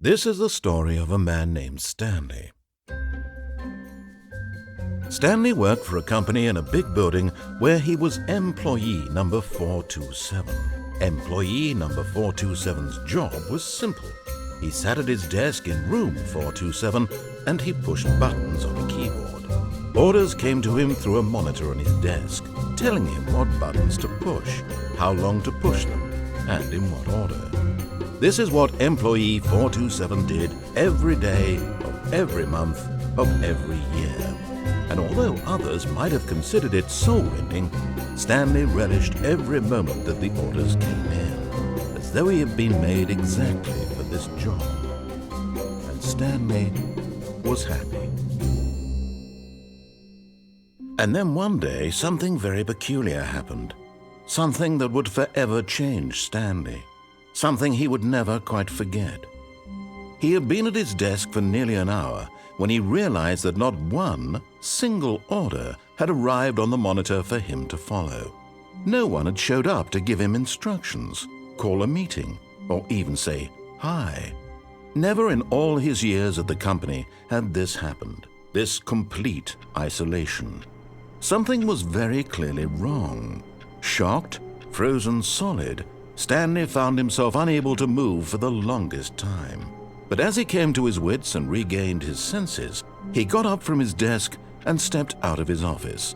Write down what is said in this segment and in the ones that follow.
This is the story of a man named Stanley. Stanley worked for a company in a big building where he was employee number 427. Employee number 427's job was simple. He sat at his desk in room 427 and he pushed buttons on a keyboard. Orders came to him through a monitor on his desk, telling him what buttons to push, how long to push them, and in what order. This is what employee 427 did every day of every month of every year. And although others might have considered it soul-rending, Stanley relished every moment that the orders came in, as though he had been made exactly for this job. And Stanley was happy. And then one day, something very peculiar happened. Something that would forever change Stanley. Something he would never quite forget. He had been at his desk for nearly an hour when he realized that not one single order had arrived on the monitor for him to follow. No one had showed up to give him instructions, call a meeting, or even say hi. Never in all his years at the company had this happened, this complete isolation. Something was very clearly wrong. Shocked, frozen solid, Stanley found himself unable to move for the longest time. But as he came to his wits and regained his senses, he got up from his desk and stepped out of his office.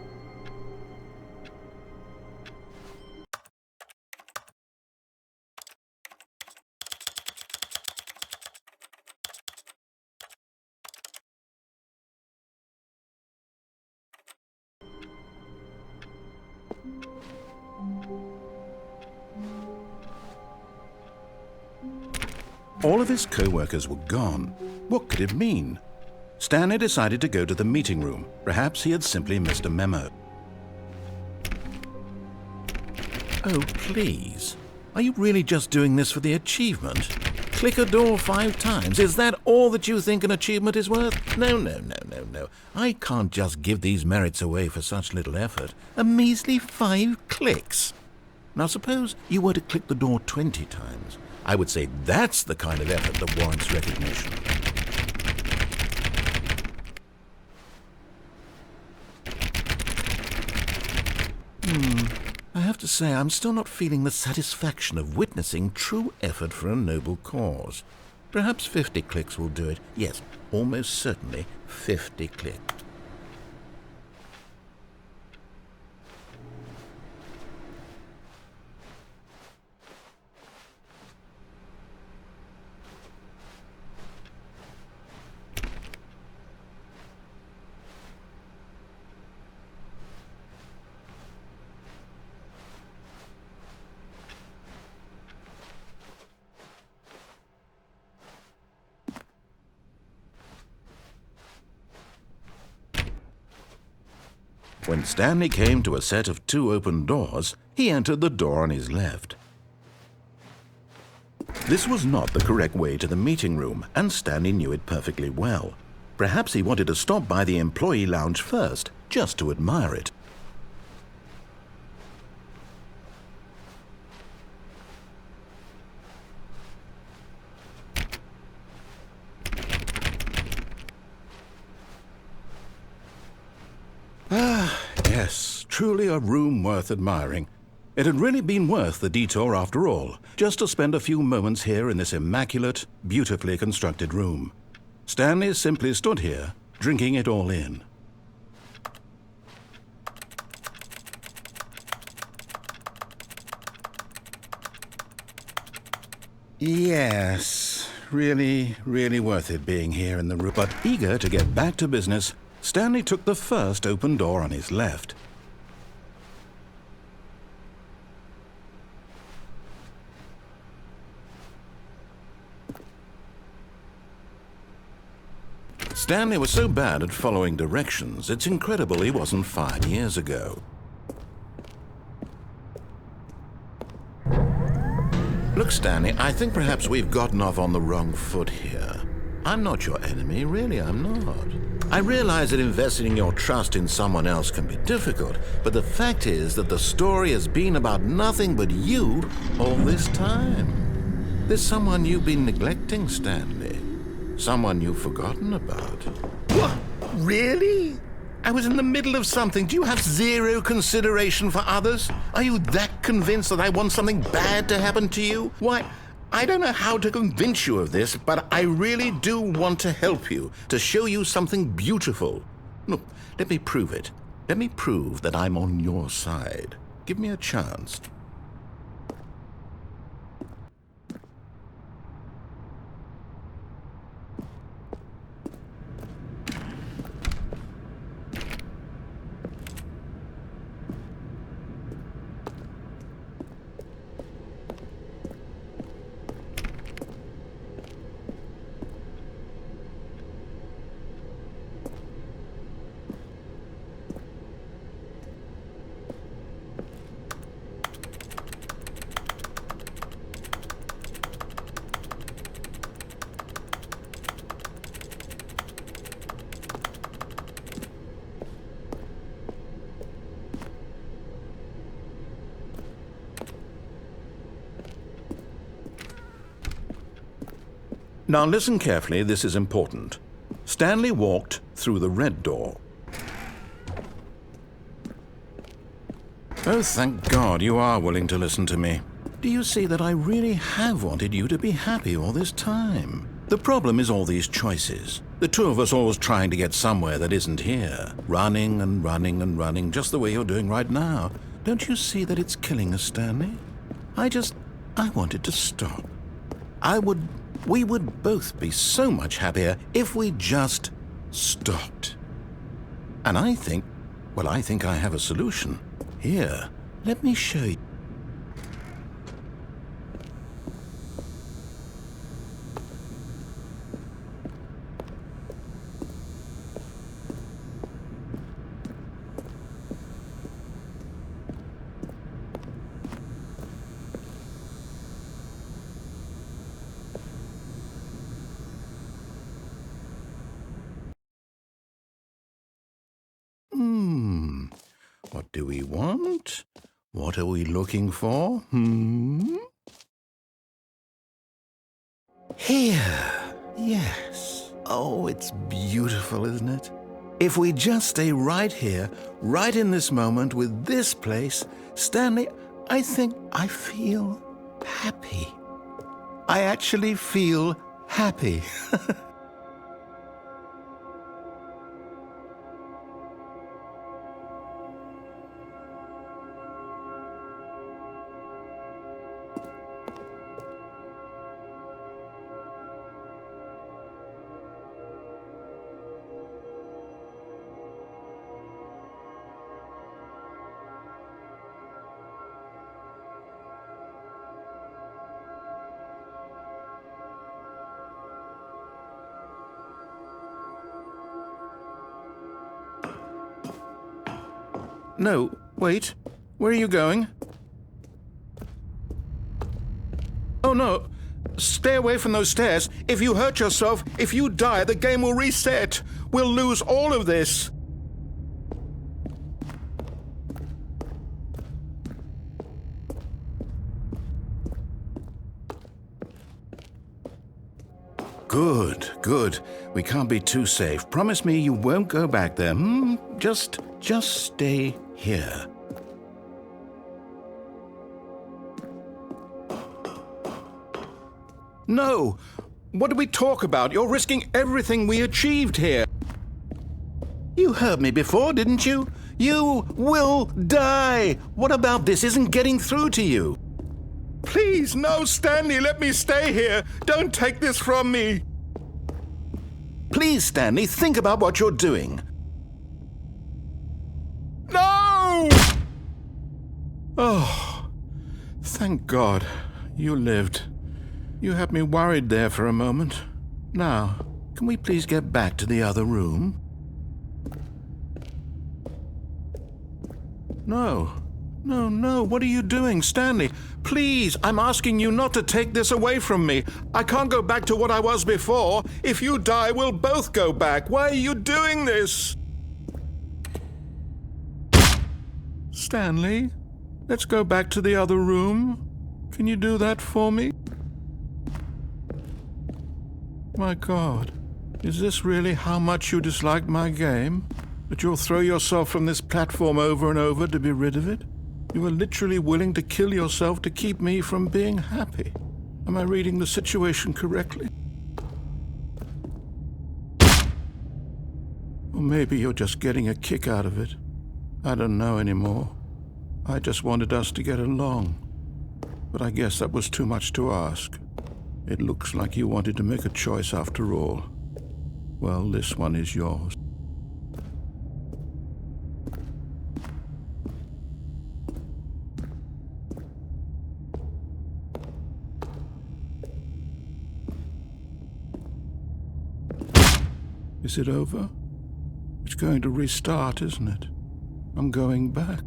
All of his co-workers were gone. What could it mean? Stanley decided to go to the meeting room. Perhaps he had simply missed a memo. Oh, please. Are you really just doing this for the achievement? Click a door 5 times. Is that all that you think an achievement is worth? No. I can't just give these merits away for such little effort. A measly 5 clicks. Now suppose you were to click the door 20 times. I would say that's the kind of effort that warrants recognition. I have to say, I'm still not feeling the satisfaction of witnessing true effort for a noble cause. Perhaps 50 clicks will do it. Yes, almost certainly 50 clicks. When Stanley came to a set of 2 open doors, he entered the door on his left. This was not the correct way to the meeting room, and Stanley knew it perfectly well. Perhaps he wanted to stop by the employee lounge first, just to admire it. Yes, truly a room worth admiring. It had really been worth the detour after all, just to spend a few moments here in this immaculate, beautifully constructed room. Stanley simply stood here, drinking it all in. Yes, really worth it being here in the room. But eager to get back to business, Stanley took the first open door on his left. Stanley was so bad at following directions, it's incredible he wasn't fired years ago. Look, Stanley, I think perhaps we've gotten off on the wrong foot here. I'm not your enemy, really, I'm not. I realize that investing your trust in someone else can be difficult, but the fact is that the story has been about nothing but you all this time. There's someone you've been neglecting, Stanley. Someone you've forgotten about. What? Really? I was in the middle of something. Do you have zero consideration for others? Are you that convinced that I want something bad to happen to you? Why, I don't know how to convince you of this, but I really do want to help you, to show you something beautiful. Look, let me prove it. Let me prove that I'm on your side. Give me a chance. Now listen carefully, this is important. Stanley walked through the red door. Oh, thank God you are willing to listen to me. Do you see that I really have wanted you to be happy all this time? The problem is all these choices. The two of us always trying to get somewhere that isn't here. Running and running and running, just the way you're doing right now. Don't you see that it's killing us, Stanley? I wanted to stop. We would both be so much happier if we just stopped. And I think I have a solution. Here, let me show you. What do we want? What are we looking for? Here. Yes. Oh, it's beautiful, isn't it? If we just stay right here, right in this moment with this place, Stanley, I think I feel happy. I actually feel happy. No, wait. Where are you going? Oh, no. Stay away from those stairs. If you hurt yourself, if you die, the game will reset. We'll lose all of this. Good, good. We can't be too safe. Promise me you won't go back there, Just stay here. No! What did we talk about? You're risking everything we achieved here. You heard me before, didn't you? You will die! What about this isn't getting through to you? Please, no, Stanley, let me stay here. Don't take this from me. Please, Stanley, think about what you're doing. No! Oh, thank God you lived. You had me worried there for a moment. Now, can we please get back to the other room? No. No, what are you doing, Stanley? Please, I'm asking you not to take this away from me. I can't go back to what I was before. If you die, we'll both go back. Why are you doing this? Stanley, let's go back to the other room. Can you do that for me? My God, is this really how much you dislike my game? That you'll throw yourself from this platform over and over to be rid of it? You are literally willing to kill yourself to keep me from being happy. Am I reading the situation correctly? Or maybe you're just getting a kick out of it. I don't know anymore. I just wanted us to get along. But I guess that was too much to ask. It looks like you wanted to make a choice after all. Well, this one is yours. Is it over? It's going to restart, isn't it? I'm going back.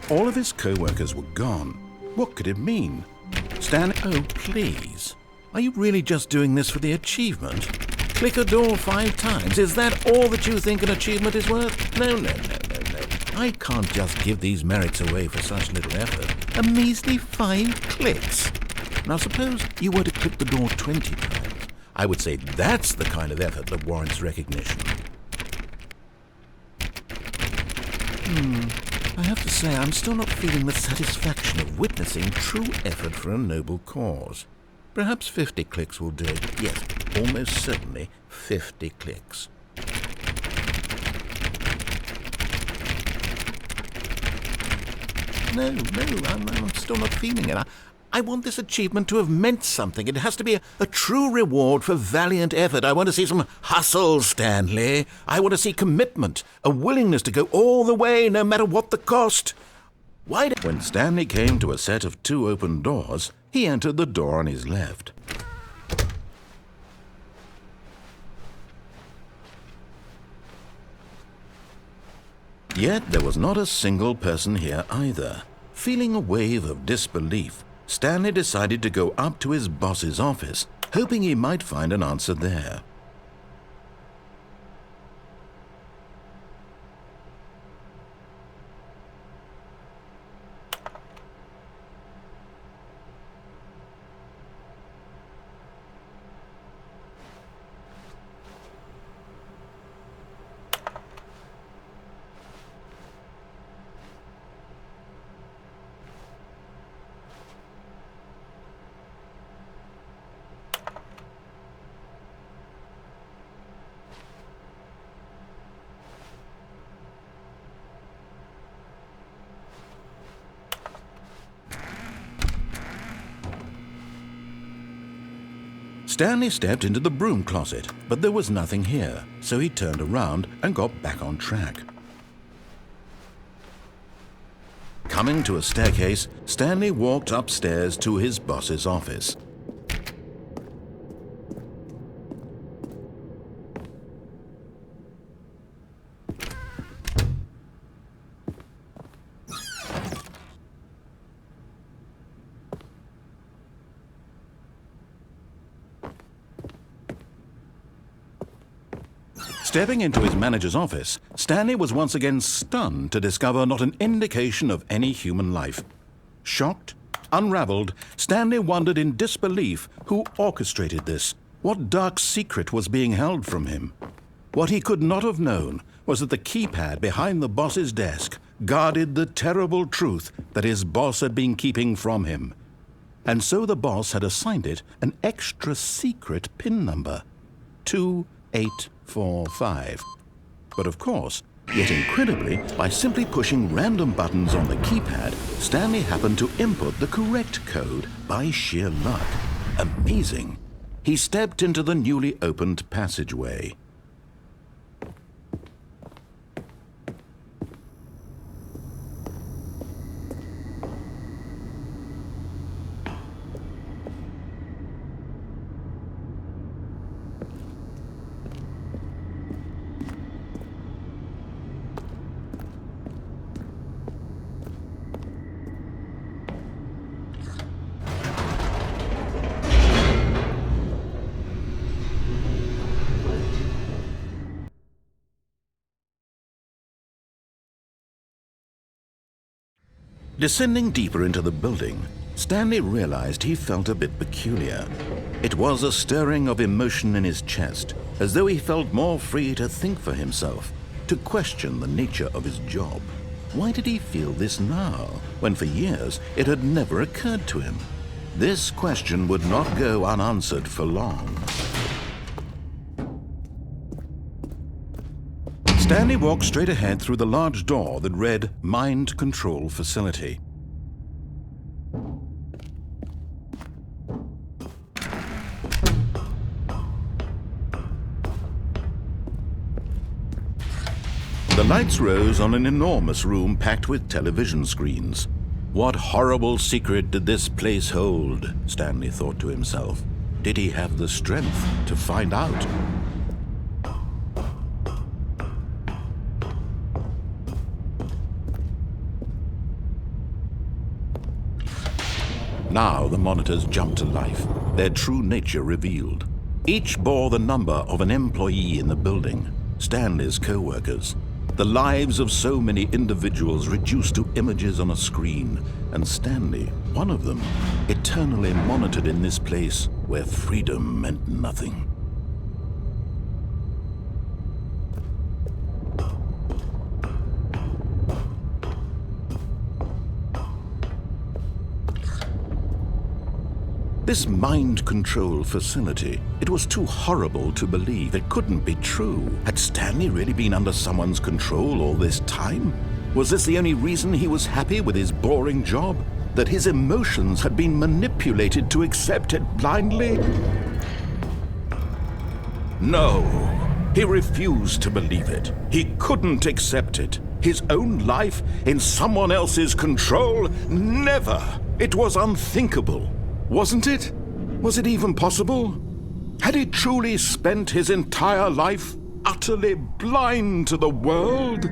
All of his co-workers were gone. What could it mean? Stanley, oh please. Are you really just doing this for the achievement? Click a door 5 times. Is that all that you think an achievement is worth? No. I can't just give these merits away for such little effort. A measly 5 clicks. Now suppose you were to click the door 20 times. I would say that's the kind of effort that warrants recognition. I have to say I'm still not feeling the satisfaction of witnessing true effort for a noble cause. Perhaps 50 clicks will do it. Yes, almost certainly 50 clicks. No, I'm still not feeling it. I want this achievement to have meant something. It has to be a true reward for valiant effort. I want to see some hustle, Stanley. I want to see commitment, a willingness to go all the way, no matter what the cost. When Stanley came to a set of 2 open doors, he entered the door on his left. Yet there was not a single person here either. Feeling a wave of disbelief, Stanley decided to go up to his boss's office, hoping he might find an answer there. Stanley stepped into the broom closet, but there was nothing here, so he turned around and got back on track. Coming to a staircase, Stanley walked upstairs to his boss's office. Stepping into his manager's office, Stanley was once again stunned to discover not an indication of any human life. Shocked, unraveled, Stanley wondered in disbelief who orchestrated this. What dark secret was being held from him? What he could not have known was that the keypad behind the boss's desk guarded the terrible truth that his boss had been keeping from him. And so the boss had assigned it an extra secret PIN number, 2845. But of course, yet incredibly, by simply pushing random buttons on the keypad, Stanley happened to input the correct code by sheer luck. Amazing. He stepped into the newly opened passageway. Descending deeper into the building, Stanley realized he felt a bit peculiar. It was a stirring of emotion in his chest, as though he felt more free to think for himself, to question the nature of his job. Why did he feel this now, when for years it had never occurred to him? This question would not go unanswered for long. Stanley walked straight ahead through the large door that read Mind Control Facility. The lights rose on an enormous room packed with television screens. What horrible secret did this place hold? Stanley thought to himself. Did he have the strength to find out? Now the monitors jumped to life, their true nature revealed. Each bore the number of an employee in the building, Stanley's co-workers. The lives of so many individuals reduced to images on a screen, and Stanley, one of them, eternally monitored in this place where freedom meant nothing. This mind control facility, it was too horrible to believe. It couldn't be true. Had Stanley really been under someone's control all this time? Was this the only reason he was happy with his boring job? That his emotions had been manipulated to accept it blindly? No, he refused to believe it. He couldn't accept it. His own life in someone else's control? Never! It was unthinkable. Wasn't it? Was it even possible? Had he truly spent his entire life utterly blind to the world?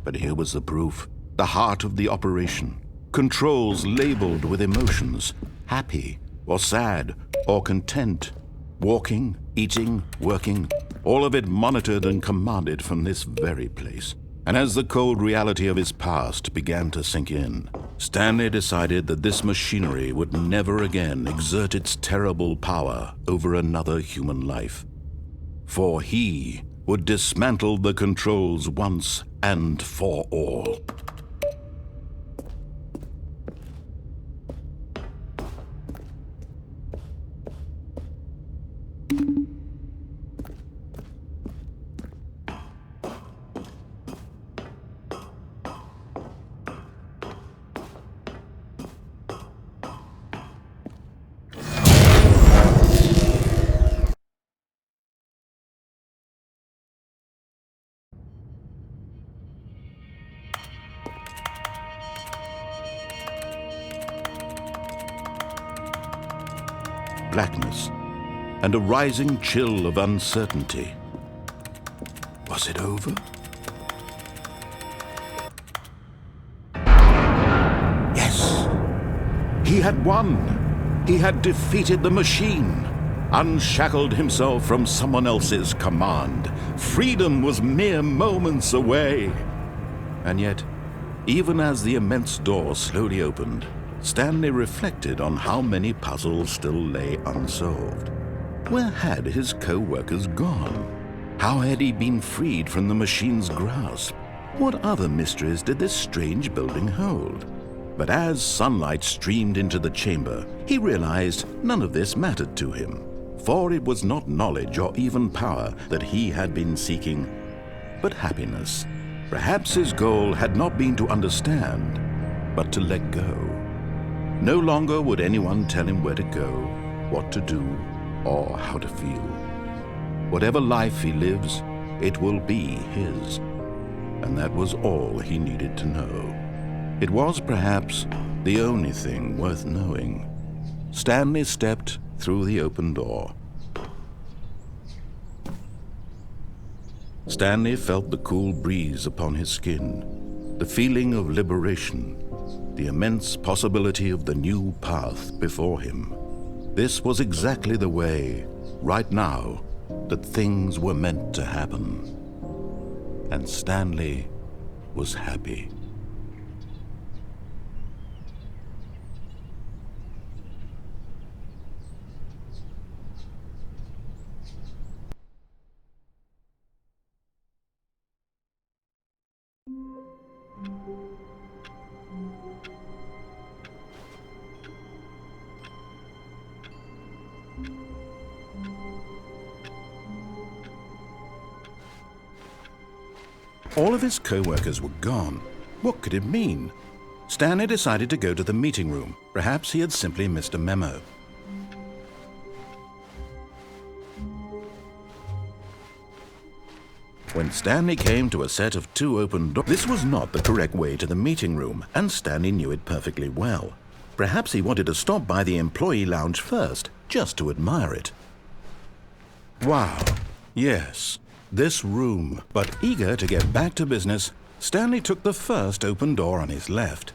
But here was the proof, the heart of the operation. Controls labeled with emotions, happy or sad or content, walking, eating, working, all of it monitored and commanded from this very place. And as the cold reality of his past began to sink in, Stanley decided that this machinery would never again exert its terrible power over another human life. For he would dismantle the controls once and for all. Blackness, and a rising chill of uncertainty. Was it over? Yes! He had won! He had defeated the machine, unshackled himself from someone else's command. Freedom was mere moments away. And yet, even as the immense door slowly opened, Stanley reflected on how many puzzles still lay unsolved. Where had his co-workers gone? How had he been freed from the machine's grasp? What other mysteries did this strange building hold? But as sunlight streamed into the chamber, he realized none of this mattered to him, for it was not knowledge or even power that he had been seeking, but happiness. Perhaps his goal had not been to understand, but to let go. No longer would anyone tell him where to go, what to do, or how to feel. Whatever life he lives, it will be his. And that was all he needed to know. It was perhaps the only thing worth knowing. Stanley stepped through the open door. Stanley felt the cool breeze upon his skin, the feeling of liberation, the immense possibility of the new path before him. This was exactly the way, right now, that things were meant to happen. and Stanley was happy. All of his co-workers were gone. What could it mean? Stanley decided to go to the meeting room. Perhaps he had simply missed a memo. When Stanley came to a set of 2 open doors, this was not the correct way to the meeting room, and Stanley knew it perfectly well. Perhaps he wanted to stop by the employee lounge first, just to admire it. Wow, yes, this room. But eager to get back to business, Stanley took the first open door on his left.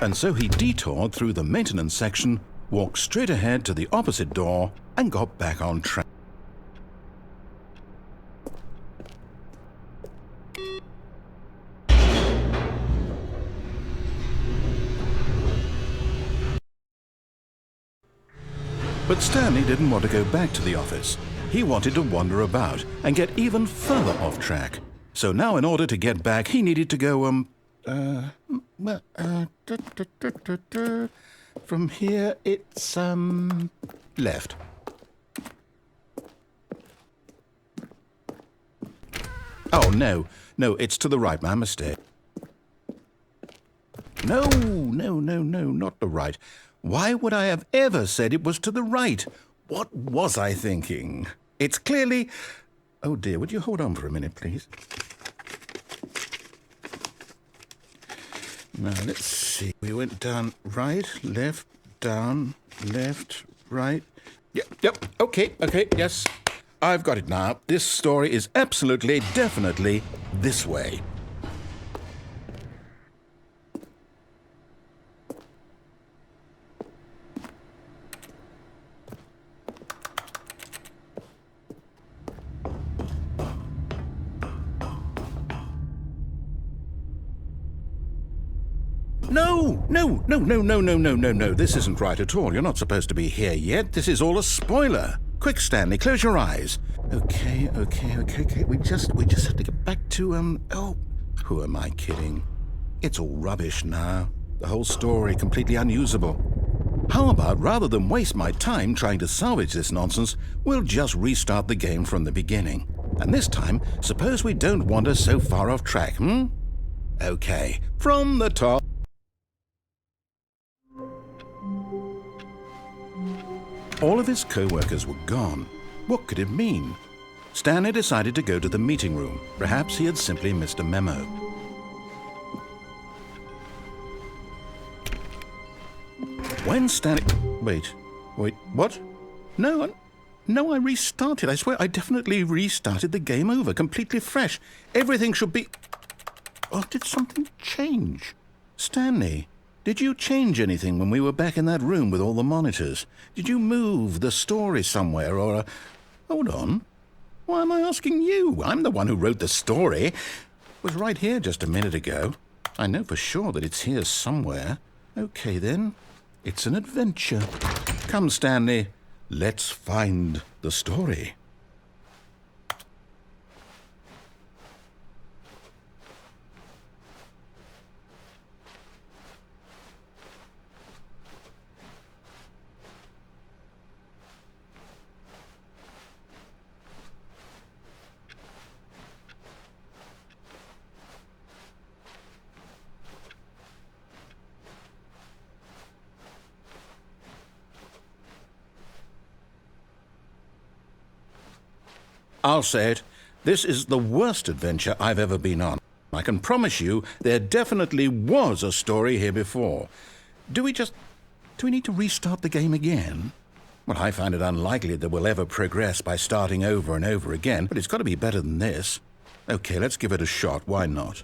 And so he detoured through the maintenance section, walked straight ahead to the opposite door, and got back on track. But Stanley didn't want to go back to the office. He wanted to wander about and get even further off track. So now in order to get back, he needed to go, from here it's, left. Oh, no, it's to the right, my mistake. No, not the right. Why would I have ever said it was to the right? What was I thinking? It's clearly... Oh dear, would you hold on for a minute, please? Now, let's see. We went down right, left, down, left, right. Yep, okay, yes. I've got it now. This story is absolutely, definitely this way. No. This isn't right at all. You're not supposed to be here yet. This is all a spoiler. Quick, Stanley, close your eyes. Okay. We just have to get back to, oh, who am I kidding? It's all rubbish now. The whole story completely unusable. How about, rather than waste my time trying to salvage this nonsense, we'll just restart the game from the beginning. And this time, suppose we don't wander so far off track, Okay, from the top. All of his co-workers were gone. What could it mean? Stanley decided to go to the meeting room. Perhaps he had simply missed a memo. When Stanley... Wait, what? No, I restarted. I swear I definitely restarted the game over, completely fresh. Everything should be... Oh, did something change? Stanley, did you change anything when we were back in that room with all the monitors? Did you move the story somewhere or... Hold on. Why am I asking you? I'm the one who wrote the story. It was right here just a minute ago. I know for sure that it's here somewhere. Okay, then. It's an adventure. Come, Stanley. Let's find the story. I'll say it, this is the worst adventure I've ever been on. I can promise you there definitely was a story here before. Do we need to restart the game again? Well, I find it unlikely that we'll ever progress by starting over and over again, but it's got to be better than this. Okay, let's give it a shot. Why not?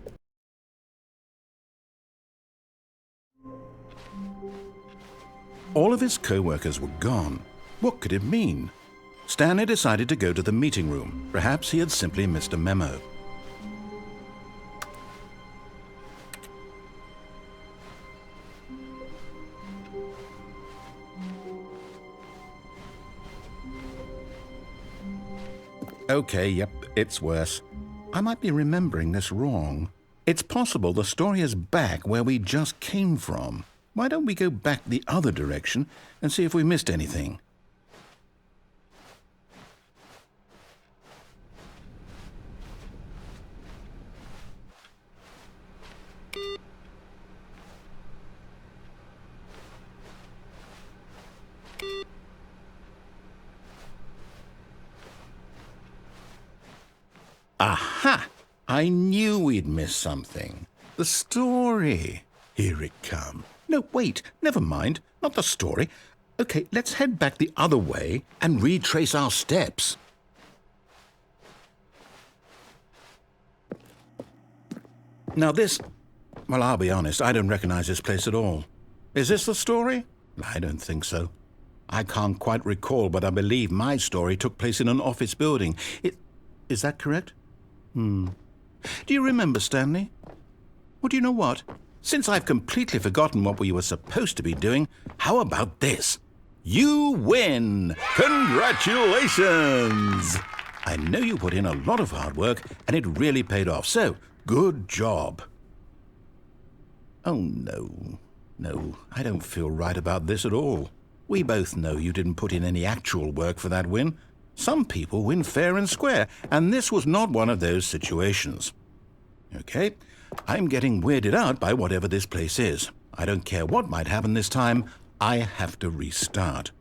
All of his co-workers were gone. What could it mean? Stanley decided to go to the meeting room. Perhaps he had simply missed a memo. Okay, yep, it's worse. I might be remembering this wrong. It's possible the story is back where we just came from. Why don't we go back the other direction and see if we missed anything? Aha! I knew we'd miss something. The story. Here it comes. No, wait, never mind. Not the story. Okay, let's head back the other way and retrace our steps. Now this... Well, I'll be honest, I don't recognize this place at all. Is this the story? I don't think so. I can't quite recall, but I believe my story took place in an office building. Is that correct? Do you remember, Stanley? Well, do you know what? Since I've completely forgotten what we were supposed to be doing, how about this? You win! Congratulations! I know you put in a lot of hard work, and it really paid off, so good job. Oh, no. No, I don't feel right about this at all. We both know you didn't put in any actual work for that win. Some people win fair and square, and this was not one of those situations. Okay, I'm getting weirded out by whatever this place is. I don't care what might happen this time. I have to restart.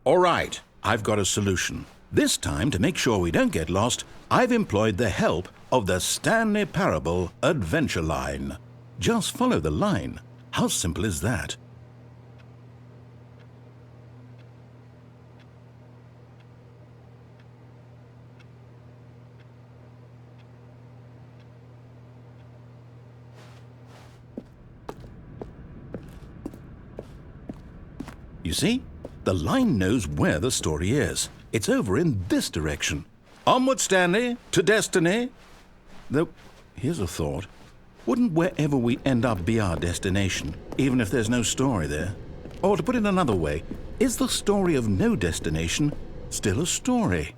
All right, I've got a solution. This time, to make sure we don't get lost, I've employed the help of the Stanley Parable Adventure Line. Just follow the line. How simple is that? You see? The line knows where the story is. It's over in this direction. Onward, Stanley, to destiny. Though, here's a thought. Wouldn't wherever we end up be our destination, even if there's no story there? Or to put it another way, is the story of no destination still a story?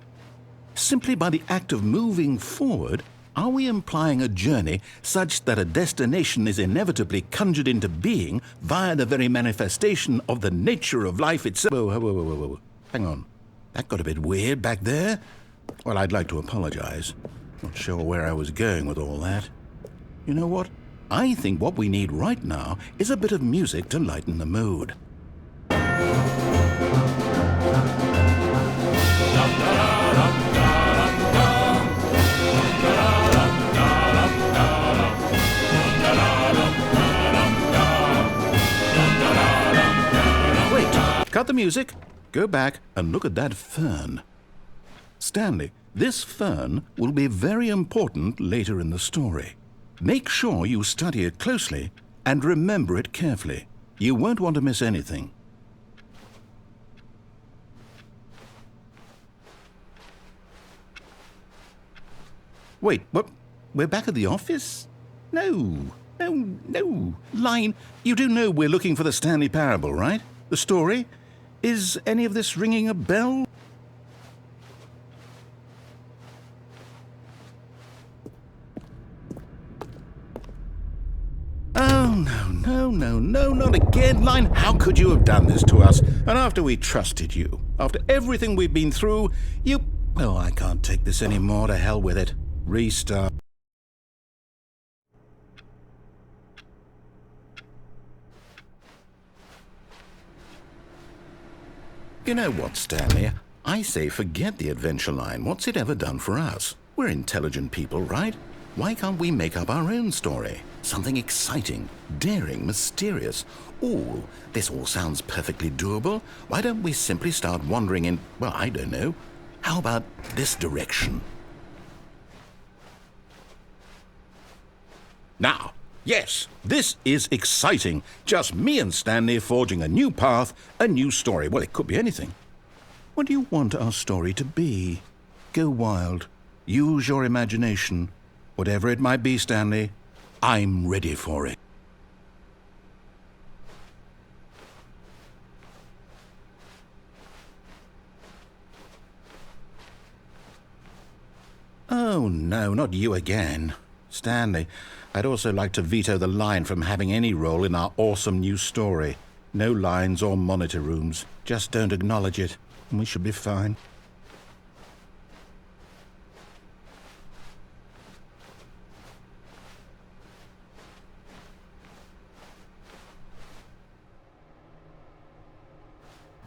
Simply by the act of moving forward, are we implying a journey such that a destination is inevitably conjured into being via the very manifestation of the nature of life itself? Whoa. Hang on. That got a bit weird back there. Well, I'd like to apologize. Not sure where I was going with all that. You know what? I think what we need right now is a bit of music to lighten the mood. Wait, cut the music. Go back and look at that fern. Stanley, this fern will be very important later in the story. Make sure you study it closely and remember it carefully. You won't want to miss anything. Wait, what? We're back at the office? No. Line, you do know we're looking for the Stanley Parable, right? The story? Is any of this ringing a bell? Oh, no, not again, Line. How could you have done this to us? And after we trusted you, after everything we've been through, you... Oh, I can't take this anymore. To hell with it. Restart. You know what, Stanley? I say forget the adventure line. What's it ever done for us? We're intelligent people, right? Why can't we make up our own story? Something exciting, daring, mysterious. Ooh, this all sounds perfectly doable. Why don't we simply start wandering in, well, I don't know. How about this direction? Now, yes, this is exciting. Just me and Stanley forging a new path, a new story. Well, it could be anything. What do you want our story to be? Go wild. Use your imagination. Whatever it might be, Stanley, I'm ready for it. Oh, no, not you again. Stanley, I'd also like to veto the line from having any role in our awesome new story. No lines or monitor rooms. Just don't acknowledge it, and we should be fine.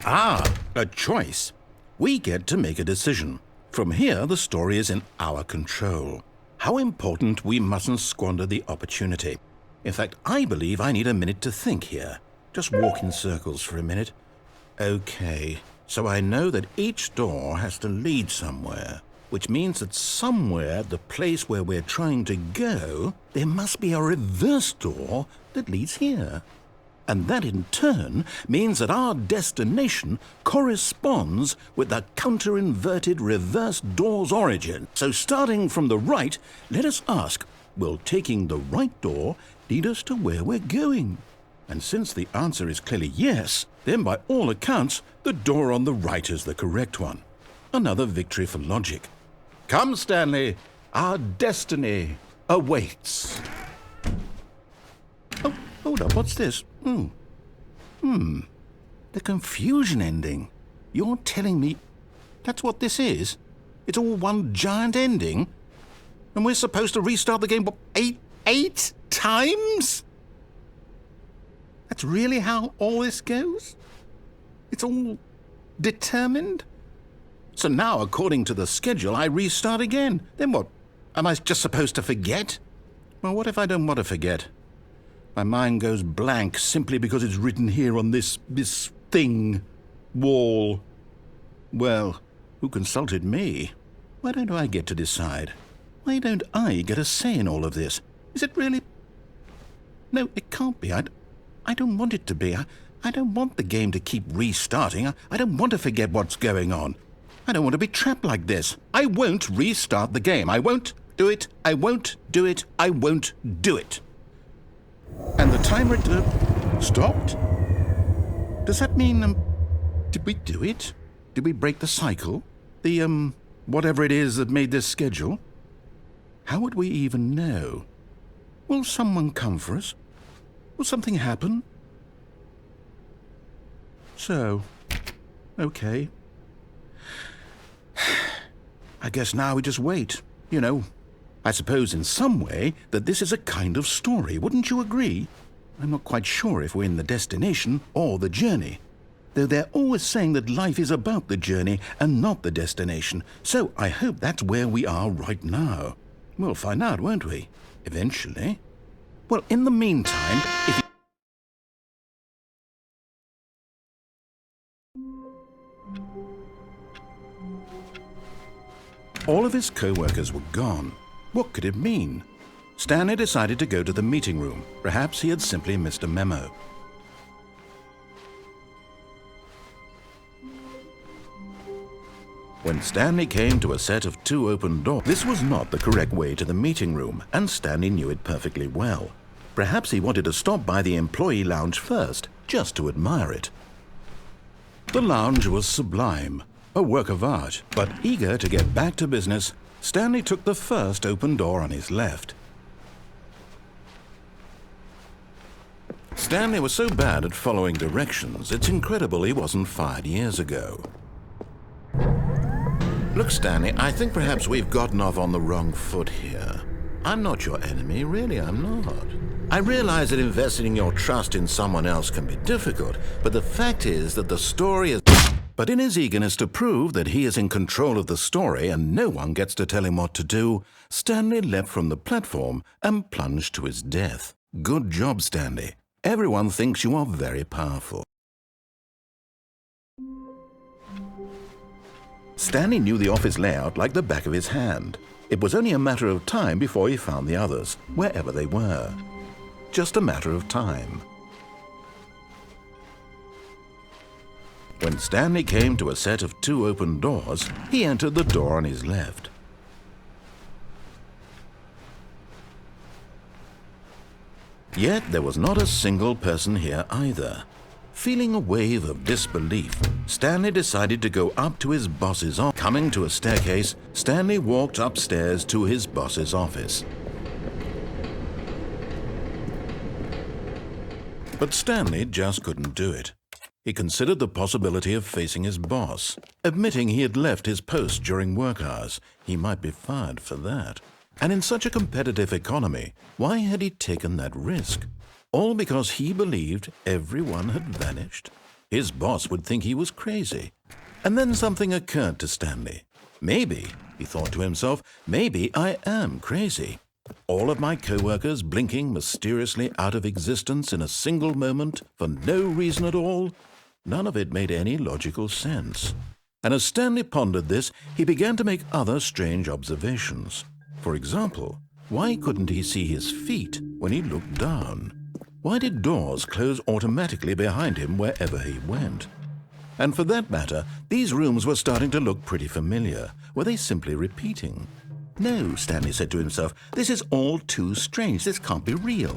Ah, a choice. We get to make a decision. From here, the story is in our control. How important we mustn't squander the opportunity. In fact, I believe I need a minute to think here. Just walk in circles for a minute. Okay, so I know that each door has to lead somewhere, which means that somewhere, the place where we're trying to go, there must be a reverse door that leads here. And that in turn means that our destination corresponds with the counter-inverted reverse door's origin. So starting from the right, let us ask, will taking the right door lead us to where we're going? And since the answer is clearly yes, then by all accounts, the door on the right is the correct one. Another victory for logic. Come, Stanley, our destiny awaits. Oh, hold up, what's this? The confusion ending. You're telling me that's what this is? It's all one giant ending? And we're supposed to restart the game, what, eight times? That's really how all this goes? It's all determined? So now, according to the schedule, I restart again. Then what? Am I just supposed to forget? Well, what if I don't want to forget? My mind goes blank simply because it's written here on this thing, wall. Well, who consulted me? Why don't I get to decide? Why don't I get a say in all of this? Is it really? No, it can't be. I don't want it to be. I don't want the game to keep restarting. I don't want to forget what's going on. I don't want to be trapped like this. I won't restart the game. I won't do it. I won't do it. I won't do it. And the timer stopped? Does that mean, did we do it? Did we break the cycle? The, whatever it is that made this schedule? How would we even know? Will someone come for us? Will something happen? So, okay. I guess now we just wait, you know. I suppose in some way that this is a kind of story, wouldn't you agree? I'm not quite sure if we're in the destination or the journey. Though they're always saying that life is about the journey and not the destination, so I hope that's where we are right now. We'll find out, won't we? Eventually. Well, in the meantime, if all of his co-workers were gone. What could it mean? Stanley decided to go to the meeting room. Perhaps he had simply missed a memo. When Stanley came to a set of 2 open doors, this was not the correct way to the meeting room, and Stanley knew it perfectly well. Perhaps he wanted to stop by the employee lounge first, just to admire it. The lounge was sublime, a work of art, but eager to get back to business, Stanley took the first open door on his left. Stanley was so bad at following directions, it's incredible he wasn't fired years ago. Look, Stanley, I think perhaps we've gotten off on the wrong foot here. I'm not your enemy, really, I'm not. I realize that investing your trust in someone else can be difficult, but the fact is that the story is... But in his eagerness to prove that he is in control of the story and no one gets to tell him what to do, Stanley leapt from the platform and plunged to his death. Good job, Stanley. Everyone thinks you are very powerful. Stanley knew the office layout like the back of his hand. It was only a matter of time before he found the others, wherever they were. Just a matter of time. When Stanley came to a set of 2 open doors, he entered the door on his left. Yet there was not a single person here either. Feeling a wave of disbelief, Stanley decided to go up to his boss's office. Coming to a staircase, Stanley walked upstairs to his boss's office. But Stanley just couldn't do it. He considered the possibility of facing his boss, admitting he had left his post during work hours. He might be fired for that. And in such a competitive economy, why had he taken that risk? All because he believed everyone had vanished? His boss would think he was crazy. And then something occurred to Stanley. Maybe, he thought to himself, maybe I am crazy. All of my co-workers blinking mysteriously out of existence in a single moment for no reason at all? None of it made any logical sense. And as Stanley pondered this, he began to make other strange observations. For example, why couldn't he see his feet when he looked down? Why did doors close automatically behind him wherever he went? And for that matter, these rooms were starting to look pretty familiar. Were they simply repeating? No, Stanley said to himself, this is all too strange. This can't be real.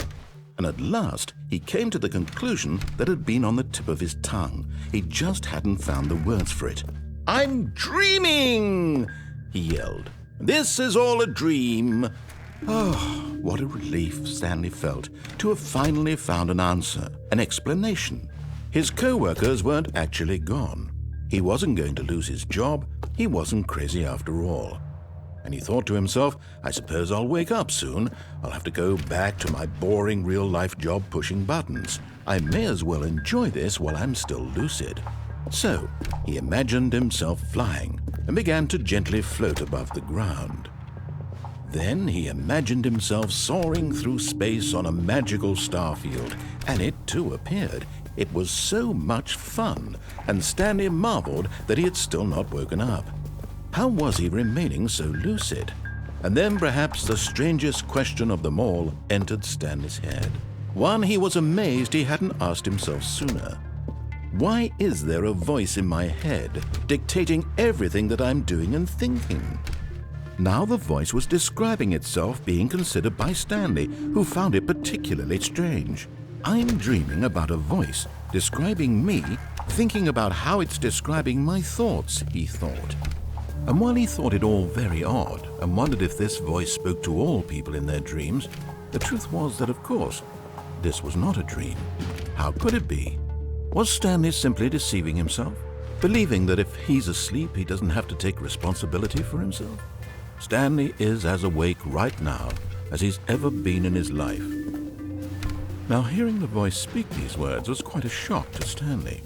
And at last, he came to the conclusion that had been on the tip of his tongue. He just hadn't found the words for it. "I'm dreaming!" he yelled. "This is all a dream." Oh, what a relief Stanley felt to have finally found an answer, an explanation. His co-workers weren't actually gone. He wasn't going to lose his job. He wasn't crazy after all. And he thought to himself, I suppose I'll wake up soon. I'll have to go back to my boring real-life job pushing buttons. I may as well enjoy this while I'm still lucid. So he imagined himself flying and began to gently float above the ground. Then he imagined himself soaring through space on a magical starfield, and it too appeared. It was so much fun, and Stanley marveled that he had still not woken up. How was he remaining so lucid? And then perhaps the strangest question of them all entered Stanley's head. One he was amazed he hadn't asked himself sooner. Why is there a voice in my head dictating everything that I'm doing and thinking? Now the voice was describing itself being considered by Stanley, who found it particularly strange. I'm dreaming about a voice describing me, thinking about how it's describing my thoughts, he thought. And while he thought it all very odd and wondered if this voice spoke to all people in their dreams, the truth was that, of course, this was not a dream. How could it be? Was Stanley simply deceiving himself, believing that if he's asleep, he doesn't have to take responsibility for himself? Stanley is as awake right now as he's ever been in his life. Now, hearing the voice speak these words was quite a shock to Stanley.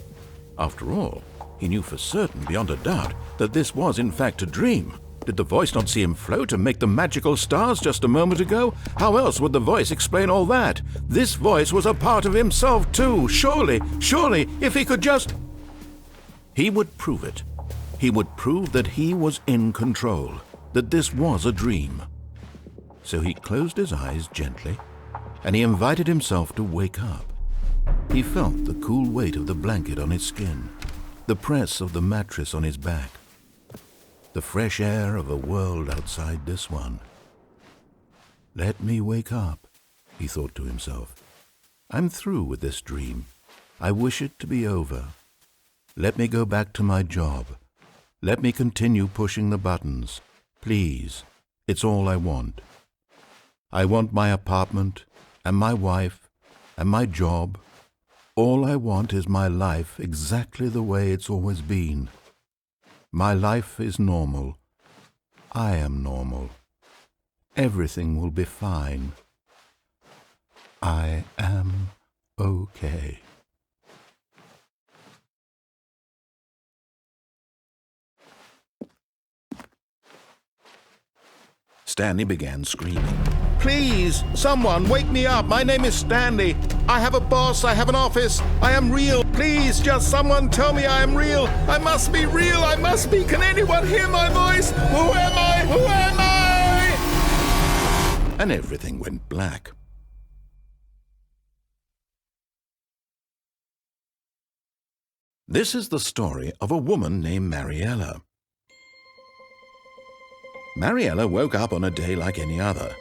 After all, he knew for certain, beyond a doubt, that this was in fact a dream. Did the voice not see him float and make the magical stars just a moment ago? How else would the voice explain all that? This voice was a part of himself too. Surely, if he could just... He would prove it. He would prove that he was in control, that this was a dream. So he closed his eyes gently, and he invited himself to wake up. He felt the cool weight of the blanket on his skin, the press of the mattress on his back, the fresh air of a world outside this one. Let me wake up, he thought to himself. I'm through with this dream. I wish it to be over. Let me go back to my job. Let me continue pushing the buttons. Please, it's all I want. I want my apartment and my wife and my job. All I want is my life exactly the way it's always been. My life is normal. I am normal. Everything will be fine. I am okay. Stanley began screaming. Please, someone, wake me up. My name is Stanley. I have a boss. I have an office. I am real. Please, just someone tell me I am real. I must be real. I must be. Can anyone hear my voice? Who am I? Who am I? and everything went black. This is the story of a woman named Mariella. Mariella woke up on a day like any other.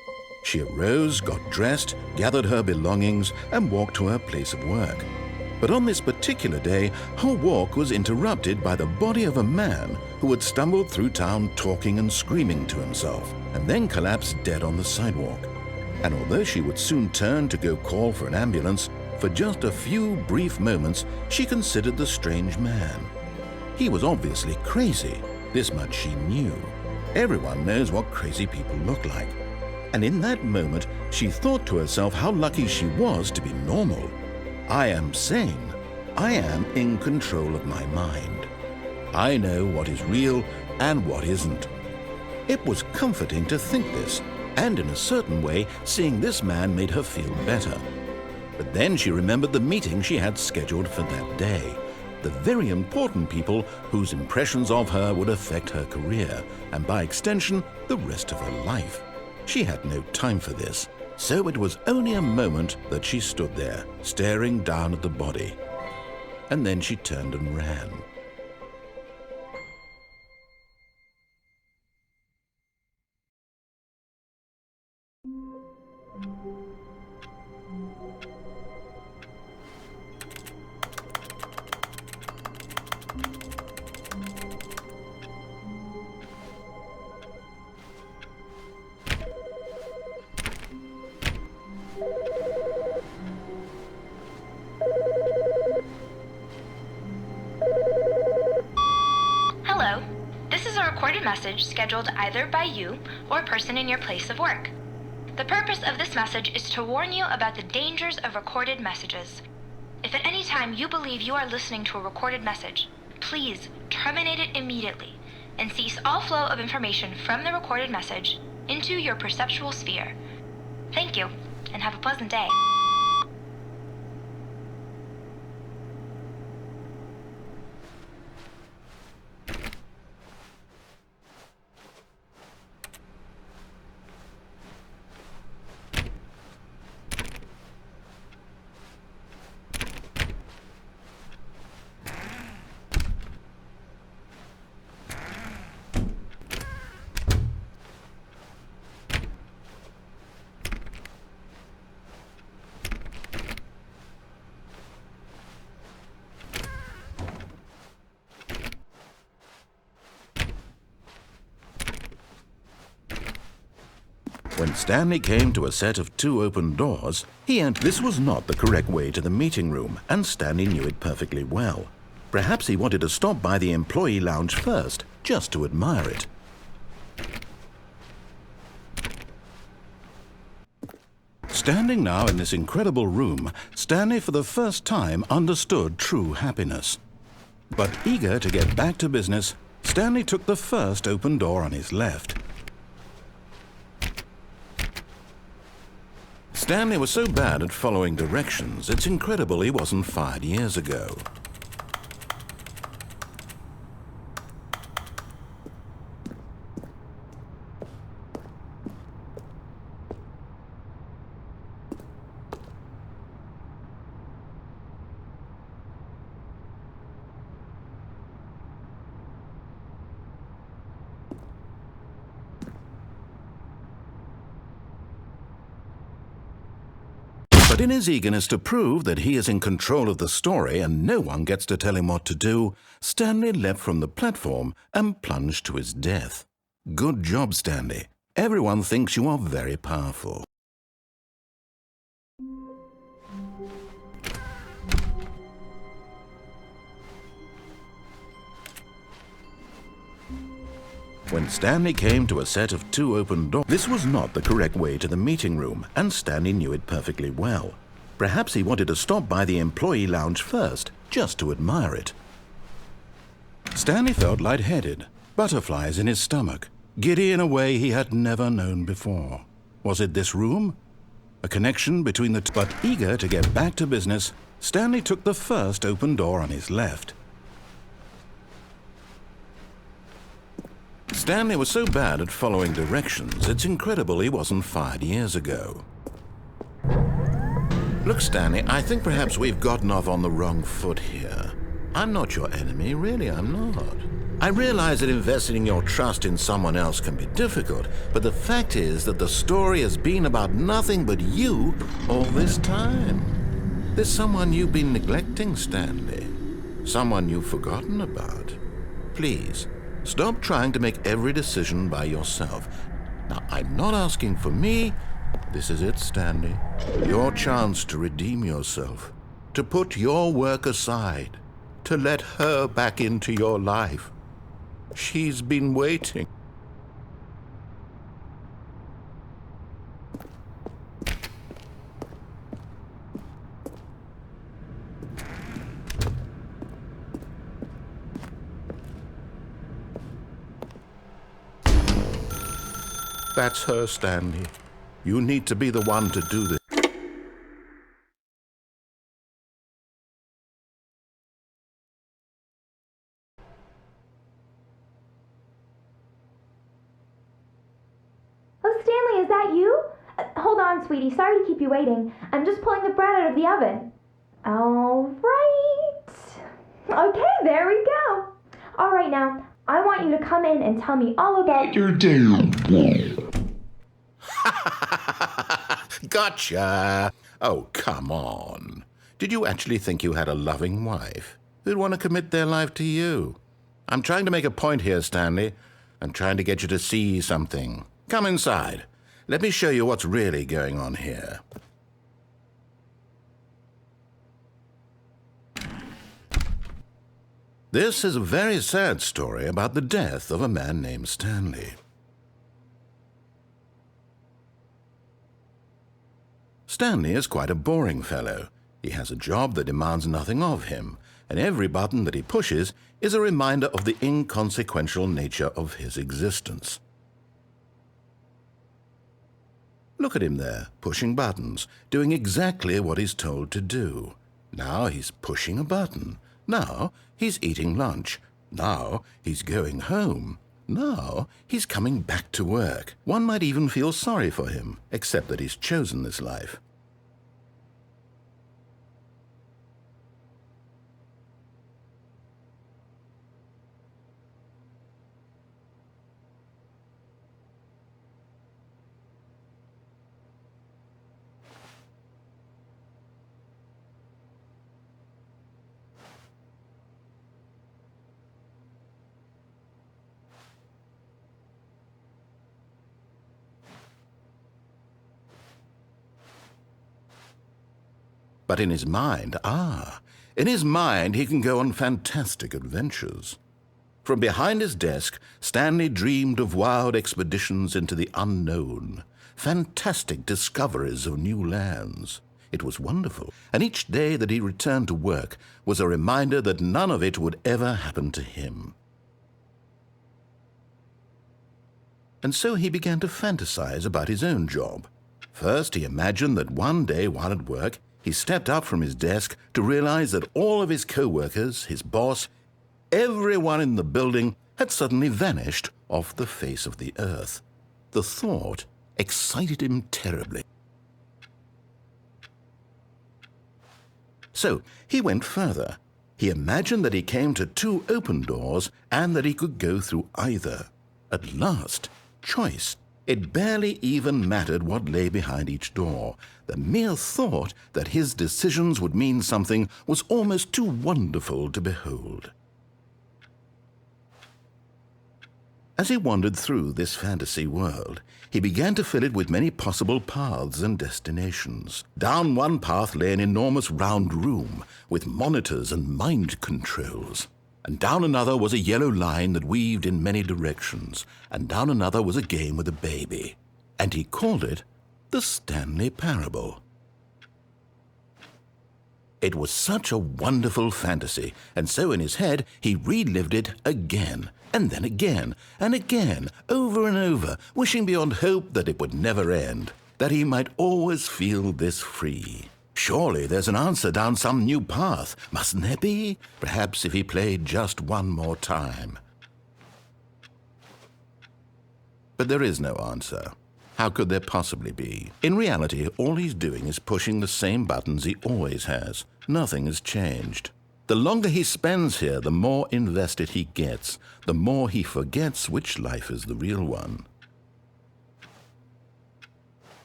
She arose, got dressed, gathered her belongings, and walked to her place of work. But on this particular day, her walk was interrupted by the body of a man who had stumbled through town talking and screaming to himself, and then collapsed dead on the sidewalk. And although she would soon turn to go call for an ambulance, for just a few brief moments she considered the strange man. He was obviously crazy, this much she knew. Everyone knows what crazy people look like. And in that moment, she thought to herself how lucky she was to be normal. I am sane. I am in control of my mind. I know what is real and what isn't. It was comforting to think this, and in a certain way, seeing this man made her feel better. But then she remembered the meeting she had scheduled for that day. The very important people whose impressions of her would affect her career, and by extension, the rest of her life. She had no time for this, so it was only a moment that she stood there, staring down at the body. And then she turned and ran. Hello. This is a recorded message scheduled either by you or a person in your place of work. The purpose of this message is to warn you about the dangers of recorded messages. If at any time you believe you are listening to a recorded message, please terminate it immediately and cease all flow of information from the recorded message into your perceptual sphere. Thank you, and have a pleasant day. When Stanley came to a set of 2 open doors, this was not the correct way to the meeting room, and Stanley knew it perfectly well. Perhaps he wanted to stop by the employee lounge first, just to admire it. Standing now in this incredible room, Stanley for the first time understood true happiness. But eager to get back to business, Stanley took the first open door on his left. Stanley was so bad at following directions, it's incredible he wasn't fired years ago. But in his eagerness to prove that he is in control of the story and no one gets to tell him what to do, Stanley leapt from the platform and plunged to his death. Good job, Stanley. Everyone thinks you are very powerful. When Stanley came to a set of 2 open doors, this was not the correct way to the meeting room, and Stanley knew it perfectly well. Perhaps he wanted to stop by the employee lounge first, just to admire it. Stanley felt lightheaded, butterflies in his stomach, giddy in a way he had never known before. Was it this room? A connection between the two? But eager to get back to business, Stanley took the first open door on his left. Stanley was so bad at following directions, it's incredible he wasn't fired years ago. Look, Stanley, I think perhaps we've gotten off on the wrong foot here. I'm not your enemy, really, I'm not. I realize that investing your trust in someone else can be difficult, but the fact is that the story has been about nothing but you all this time. There's someone you've been neglecting, Stanley. Someone you've forgotten about. Please, stop trying to make every decision by yourself. Now, I'm not asking for me. This is it, Stanley. Your chance to redeem yourself, to put your work aside, to let her back into your life. She's been waiting. That's her, Stanley. You need to be the one to do this. Oh, Stanley, is that you? Hold on, sweetie. Sorry to keep you waiting. I'm just pulling the bread out of the oven. All right. Okay, there we go. All right, now, I want you to come in and tell me all about your day. Gotcha! Oh, come on. Did you actually think you had a loving wife who'd want to commit their life to you? I'm trying to make a point here, Stanley. I'm trying to get you to see something. Come inside. Let me show you what's really going on here. This is a very sad story about the death of a man named Stanley. Stanley is quite a boring fellow. He has a job that demands nothing of him, and every button that he pushes is a reminder of the inconsequential nature of his existence. Look at him there, pushing buttons, doing exactly what he's told to do. Now he's pushing a button. Now he's eating lunch. Now he's going home. Now he's coming back to work. One might even feel sorry for him, except that he's chosen this life. But in his mind, he can go on fantastic adventures. From behind his desk, Stanley dreamed of wild expeditions into the unknown, fantastic discoveries of new lands. It was wonderful, and each day that he returned to work was a reminder that none of it would ever happen to him. And so he began to fantasize about his own job. First, he imagined that one day while at work, he stepped up from his desk to realize that all of his co-workers, his boss, everyone in the building had suddenly vanished off the face of the earth. The thought excited him terribly. So he went further. He imagined that he came to two open doors and that he could go through either. At last, choice. It barely even mattered what lay behind each door. The mere thought that his decisions would mean something was almost too wonderful to behold. As he wandered through this fantasy world, he began to fill it with many possible paths and destinations. Down one path lay an enormous round room with monitors and mind controls. And down another was a yellow line that weaved in many directions, and down another was a game with a baby. And he called it the Stanley Parable. It was such a wonderful fantasy, and so in his head he relived it again, and then again, and again, over and over, wishing beyond hope that it would never end, that he might always feel this free. Surely there's an answer down some new path, mustn't there be? Perhaps if he played just one more time. But there is no answer. How could there possibly be? In reality, all he's doing is pushing the same buttons he always has. Nothing has changed. The longer he spends here, the more invested he gets, the more he forgets which life is the real one.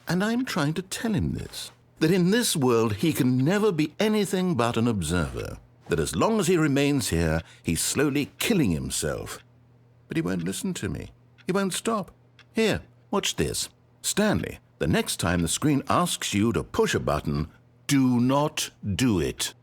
And I'm trying to tell him this, that in this world he can never be anything but an observer, that as long as he remains here, he's slowly killing himself. But he won't listen to me. He won't stop. Here, watch this. Stanley, the next time the screen asks you to push a button, do not do it.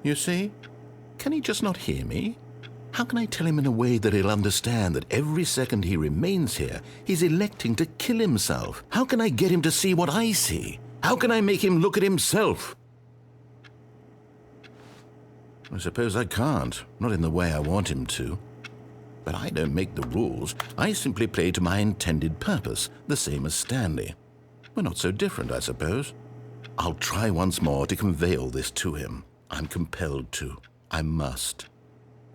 You see? Can he just not hear me? How can I tell him in a way that he'll understand that every second he remains here, he's electing to kill himself? How can I get him to see what I see? How can I make him look at himself? I suppose I can't, not in the way I want him to. But I don't make the rules. I simply play to my intended purpose, the same as Stanley. We're not so different, I suppose. I'll try once more to convey all this to him. I'm compelled to. I must.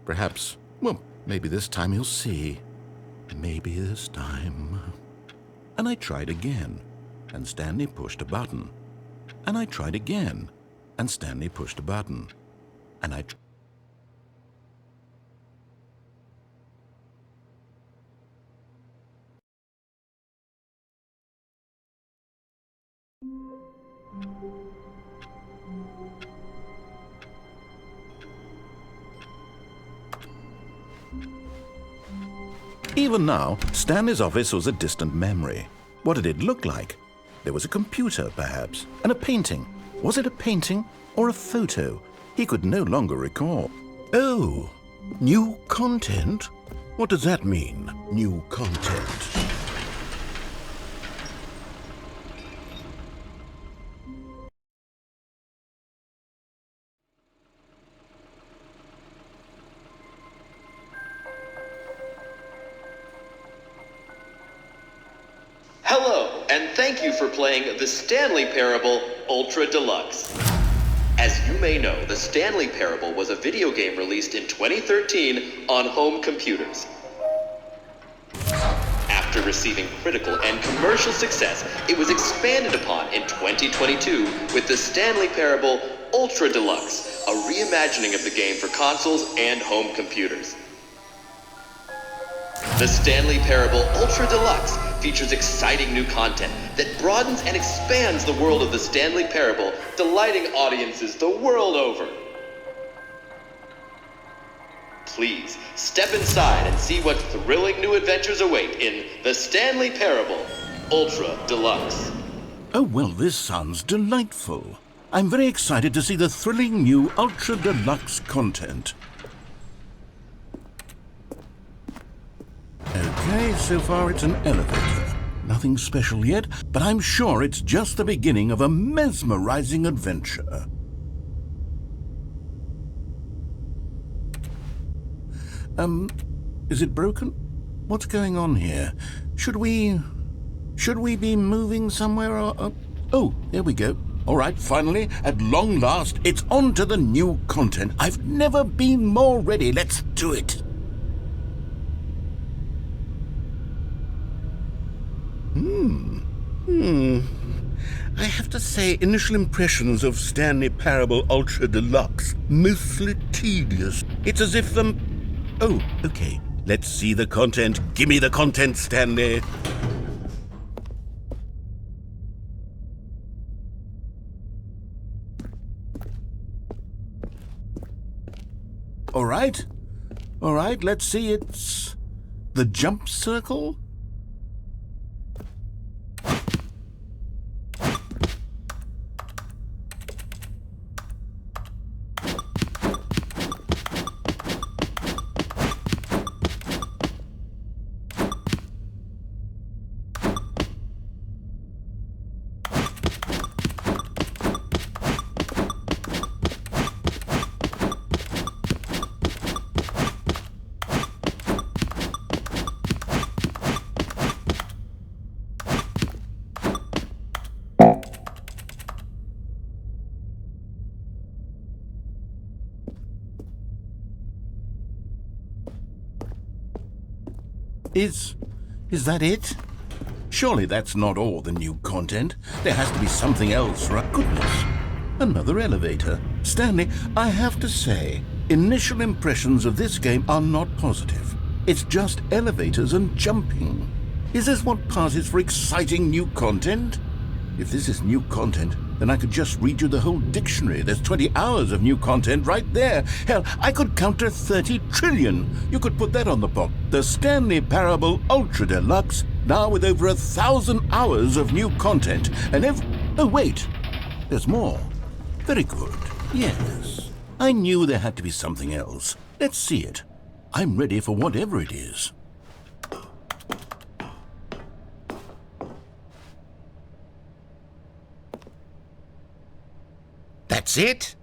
Perhaps, well, maybe this time he'll see. Maybe this time. And I tried again, and Stanley pushed a button. And I tried again, and Stanley pushed a button. And I Even now, Stanley's office was a distant memory. What did it look like? There was a computer, perhaps, and a painting. Was it a painting or a photo? He could no longer recall. Oh, new content? What does that mean, new content? Hello, and thank you for playing the Stanley Parable Ultra Deluxe. As you may know, the Stanley Parable was a video game released in 2013 on home computers. After receiving critical and commercial success, it was expanded upon in 2022 with the Stanley Parable Ultra Deluxe, a reimagining of the game for consoles and home computers. The Stanley Parable Ultra Deluxe features exciting new content that broadens and expands the world of the Stanley Parable, delighting audiences the world over. Please, step inside and see what thrilling new adventures await in the Stanley Parable Ultra Deluxe. Oh, well, this sounds delightful. I'm very excited to see the thrilling new Ultra Deluxe content. Okay, so far it's an elevator. Nothing special yet, but I'm sure it's just the beginning of a mesmerizing adventure. Is it broken? What's going on here? Should we be moving somewhere or... Oh, there we go. All right, finally, at long last, it's on to the new content. I've never been more ready. Let's do it. I have to say, initial impressions of Stanley Parable Ultra Deluxe, mostly tedious. It's as if the... Oh, okay. Let's see the content. Give me the content, Stanley. All right, let's see. It's the jump circle? Is that it? Surely that's not all the new content. There has to be something else, right? Goodness. Another elevator. Stanley, I have to say, initial impressions of this game are not positive. It's just elevators and jumping. Is this what passes for exciting new content? If this is new content, then I could just read you the whole dictionary. There's 20 hours of new content right there. Hell, I could count to 30 trillion. You could put that on the box. The Stanley Parable Ultra Deluxe, now with over 1,000 hours of new content. And oh, wait. There's more. Very good. Yes. I knew there had to be something else. Let's see it. I'm ready for whatever it is. That's it?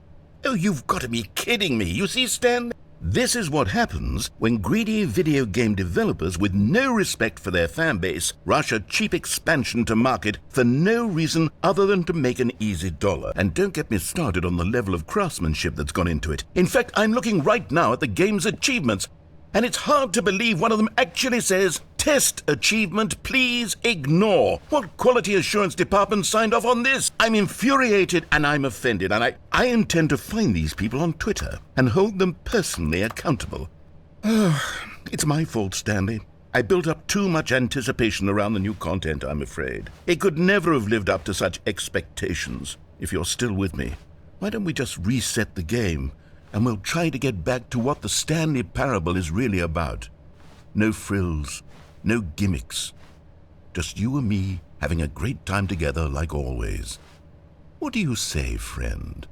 Oh, you've got to be kidding me. You see, Stanley? This is what happens when greedy video game developers with no respect for their fan base rush a cheap expansion to market for no reason other than to make an easy dollar. And don't get me started on the level of craftsmanship that's gone into it. In fact, I'm looking right now at the game's achievements, and it's hard to believe one of them actually says, "Test achievement, please ignore." What quality assurance department signed off on this? I'm infuriated and I'm offended, and I intend to find these people on Twitter and hold them personally accountable. It's my fault, Stanley. I built up too much anticipation around the new content, I'm afraid. It could never have lived up to such expectations. If you're still with me, why don't we just reset the game, and we'll try to get back to what the Stanley Parable is really about. No frills. No gimmicks. Just you and me having a great time together like always. What do you say, friend?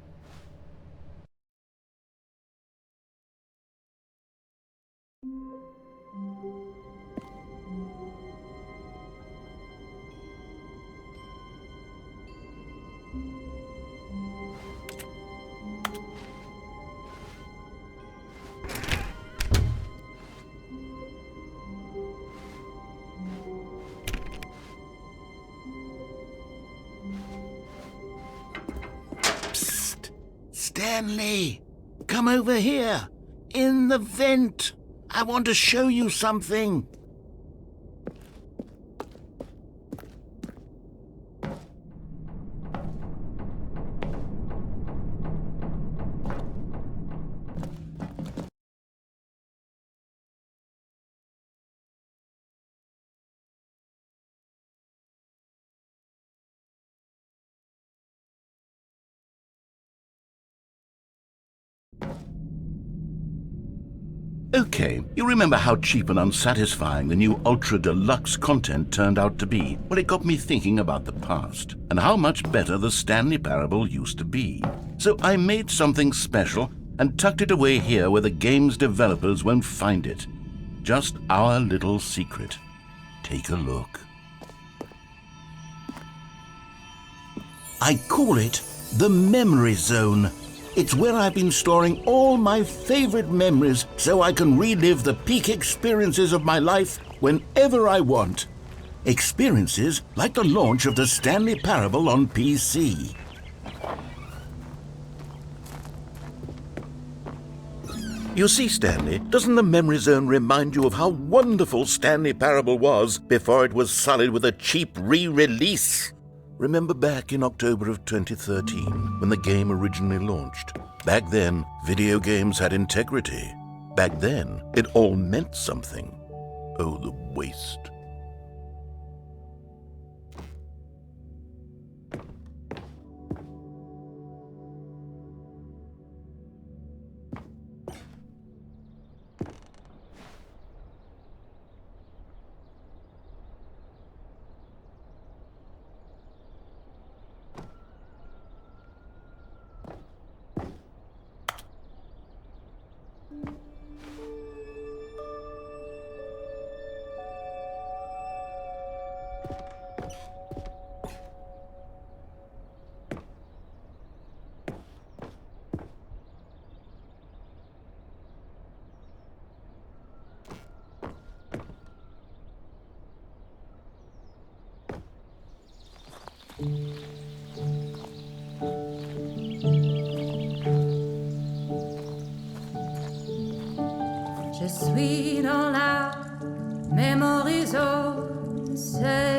Stanley, come over here. In the vent. I want to show you something. Okay, you remember how cheap and unsatisfying the new Ultra Deluxe content turned out to be? Well, it got me thinking about the past and how much better the Stanley Parable used to be. So I made something special and tucked it away here where the game's developers won't find it. Just our little secret. Take a look. I call it the Memory Zone. It's where I've been storing all my favorite memories so I can relive the peak experiences of my life whenever I want. Experiences like the launch of the Stanley Parable on PC. You see, Stanley, doesn't the Memory Zone remind you of how wonderful Stanley Parable was before it was sullied with a cheap re-release? Remember back in October of 2013, when the game originally launched? Back then, video games had integrity. Back then, it all meant something. Oh, the waste.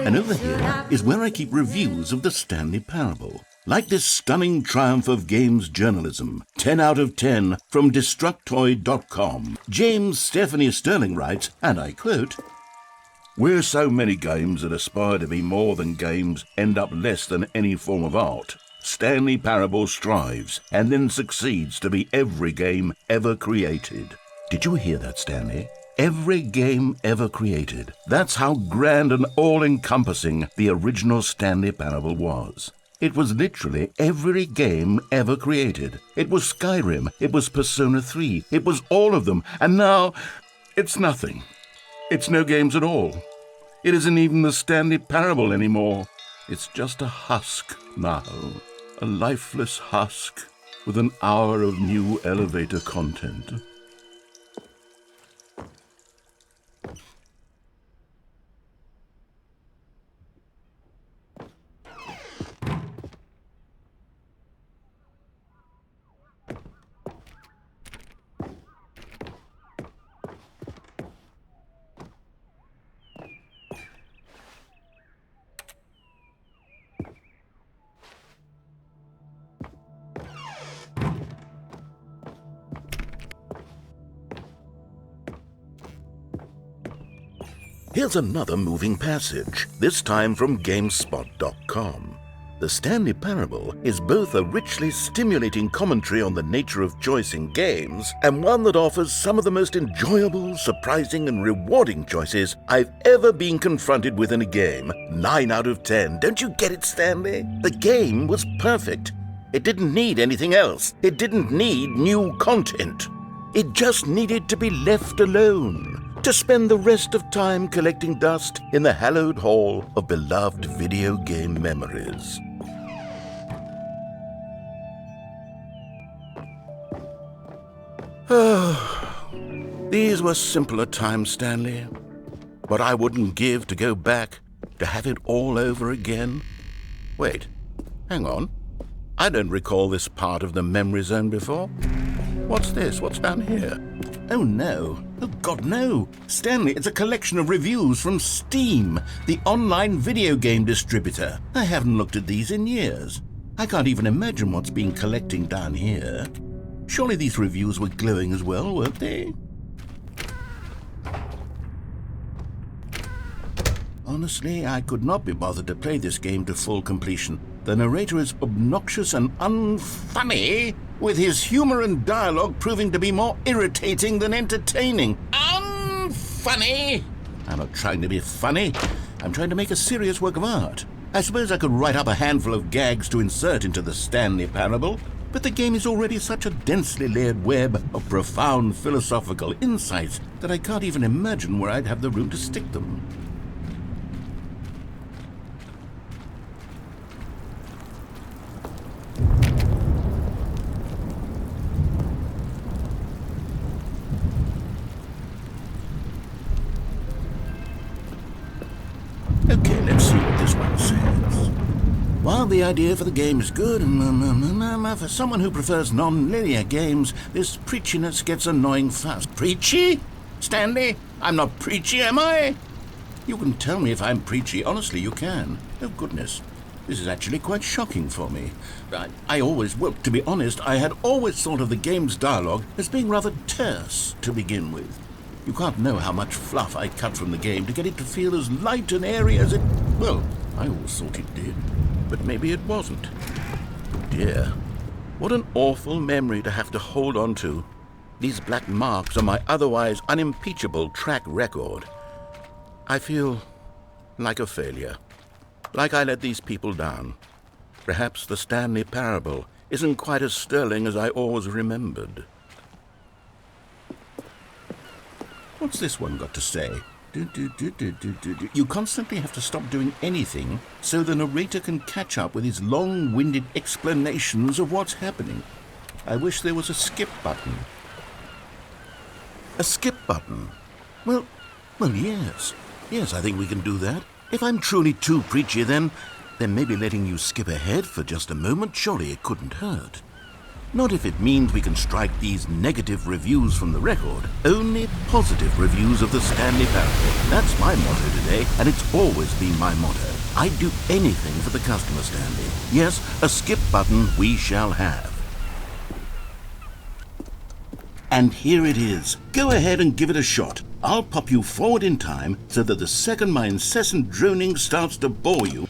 And over here is where I keep reviews of the Stanley Parable. Like this stunning triumph of games journalism, 10 out of 10 from Destructoid.com. James Stephanie Sterling writes, and I quote, "Where so many games that aspire to be more than games end up less than any form of art, Stanley Parable strives and then succeeds to be every game ever created." Did you hear that, Stanley? Every game ever created. That's how grand and all-encompassing the original Stanley Parable was. It was literally every game ever created. It was Skyrim, it was Persona 3, it was all of them, and now it's nothing. It's no games at all. It isn't even the Stanley Parable anymore. It's just a husk now, a lifeless husk with an hour of new elevator content. Here's another moving passage, this time from GameSpot.com. The Stanley Parable is both a richly stimulating commentary on the nature of choice in games and one that offers some of the most enjoyable, surprising, and rewarding choices I've ever been confronted with in a game. 9 out of 10. Don't you get it, Stanley? The game was perfect. It didn't need anything else. It didn't need new content. It just needed to be left alone, to spend the rest of time collecting dust in the hallowed hall of beloved video game memories. These were simpler times, Stanley. What I wouldn't give to go back, to have it all over again. Wait, hang on. I don't recall this part of the memory zone before. What's this? What's down here? Oh no. Oh God, no. Stanley, it's a collection of reviews from Steam, the online video game distributor. I haven't looked at these in years. I can't even imagine what's been collecting down here. Surely these reviews were glowing as well, weren't they? Honestly, I could not be bothered to play this game to full completion. The narrator is obnoxious and unfunny, with his humor and dialogue proving to be more irritating than entertaining. Unfunny! I'm not trying to be funny. I'm trying to make a serious work of art. I suppose I could write up a handful of gags to insert into the Stanley Parable, but the game is already such a densely layered web of profound philosophical insights that I can't even imagine where I'd have the room to stick them. Okay, let's see what this one says. While the idea for the game is good, for someone who prefers non-linear games, this preachiness gets annoying fast. Preachy? Stanley, I'm not preachy, am I? You can tell me if I'm preachy. Honestly, you can. Oh, goodness. This is actually quite shocking for me. Well, to be honest, I had always thought of the game's dialogue as being rather terse to begin with. You can't know how much fluff I cut from the game to get it to feel as light and airy as it... Well, I always thought it did, but maybe it wasn't. Dear, what an awful memory to have to hold on to. These black marks on my otherwise unimpeachable track record. I feel like a failure. Like I let these people down. Perhaps the Stanley parable isn't quite as sterling as I always remembered. What's this one got to say? You constantly have to stop doing anything so the narrator can catch up with his long-winded explanations of what's happening. I wish there was a skip button. A skip button? Well, yes. Yes, I think we can do that. If I'm truly too preachy, then maybe letting you skip ahead for just a moment, surely it couldn't hurt. Not if it means we can strike these negative reviews from the record. Only positive reviews of the Stanley parable. That's my motto today, and it's always been my motto. I'd do anything for the customer, Stanley. Yes, a skip button we shall have. And here it is. Go ahead and give it a shot. I'll pop you forward in time so that the second my incessant droning starts to bore you...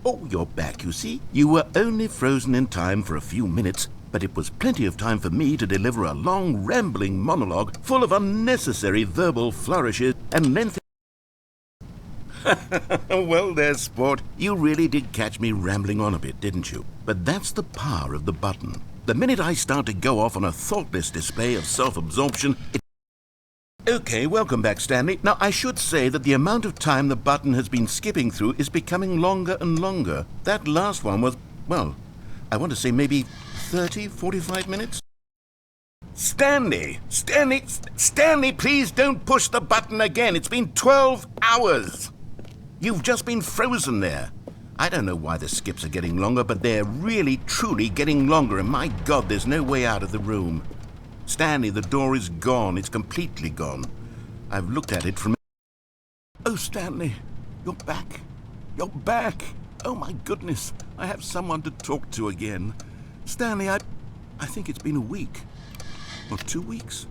Oh, you're back, you see. You were only frozen in time for a few minutes, but it was plenty of time for me to deliver a long, rambling monologue full of unnecessary verbal flourishes and lengthy... Well there, sport. You really did catch me rambling on a bit, didn't you? But that's the power of the button. The minute I start to go off on a thoughtless display of self-absorption, it... Okay, welcome back, Stanley. Now, I should say that the amount of time the button has been skipping through is becoming longer and longer. That last one was, well, I want to say maybe 30, 45 minutes? Stanley, please don't push the button again. It's been 12 hours. You've just been frozen there. I don't know why the skips are getting longer, but they're really, truly getting longer, and my God, there's no way out of the room. Stanley, the door is gone. It's completely gone. I've looked at it from... Oh, Stanley, you're back. You're back. Oh, my goodness. I have someone to talk to again. Stanley, I think it's been a week. Or 2 weeks.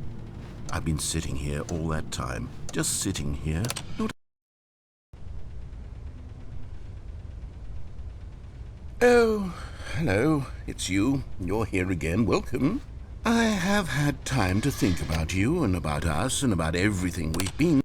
I've been sitting here all that time. Just sitting here. Oh, hello. It's you. You're here again. Welcome. I have had time to think about you and about us and about everything we've been.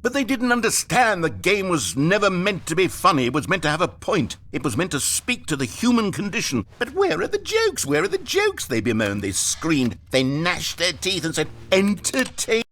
But they didn't understand the game was never meant to be funny. It was meant to have a point. It was meant to speak to the human condition. But where are the jokes? Where are the jokes? They bemoaned, they screamed, they gnashed their teeth and said, entertain.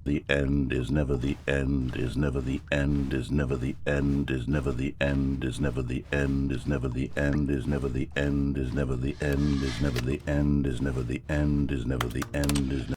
The end is never the end, is never the end, is never the end, is never the end, is never the end, is never the end, is never the end, is never the end, is never the end, is never the end, is never the end, is never...